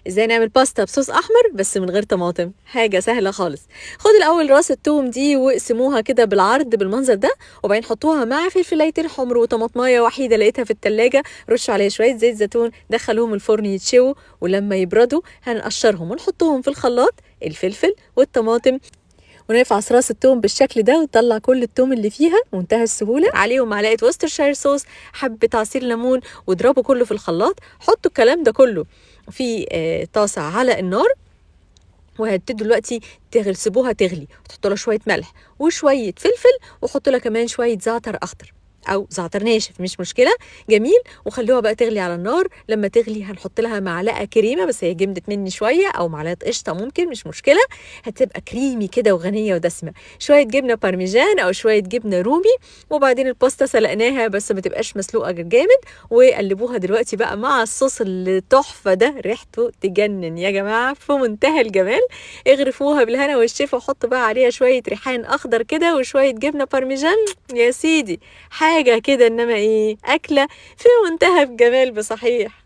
ازاي نعمل باستا بصوص احمر بس من غير طماطم؟ حاجه سهله خالص. خد الاول راس التوم دي واقسموها كده بالعرض بالمنظر ده، وبعدين حطوها مع فلفلايتين حمر وطماطمايه وحيده لقيتها في التلاجة، رشوا عليها شويه زيت زيتون، دخلوهم الفرن يتشووا، ولما يبردوا هنقشرهم ونحطهم في الخلاط، الفلفل والطماطم، ونفعص راس التوم بالشكل ده وتطلع كل التوم اللي فيها بمنتهى السهوله. عليهم معلقه وسترشاير صوص، حبه عصير ليمون، واضربوا كله في الخلاط. حطوا الكلام ده كله في طاسه على النار، وهتبتدوا دلوقتي سيبوها تغلي، وتحطوا لها شويه ملح وشويه فلفل، وحطوا لها كمان شويه زعتر اخضر او زعتر ناشف مش مشكله. جميل. وخلوها بقى تغلي على النار. لما تغلي هنحط لها معلقه كريمه، بس هي جمدت مني شويه، او معلقه قشطه ممكن مش مشكله، هتبقى كريمي كده وغنيه ودسمه. شويه جبنه بارميجان او شويه جبنه رومي. وبعدين الباستا سلقناها بس ما تبقاش مسلوقه جامد، وقلبوها دلوقتي بقى مع الصوص اللي تحفه ده، ريحته تجنن يا جماعه، في منتهى الجمال. اغرفوها بالهنا والشفا، وحطوا بقى عليها شويه ريحان اخضر كده وشويه جبنه بارميجان. يا سيدي حاجة كده، إنما إيه، أكلة في منتهى الجمال بصحيح.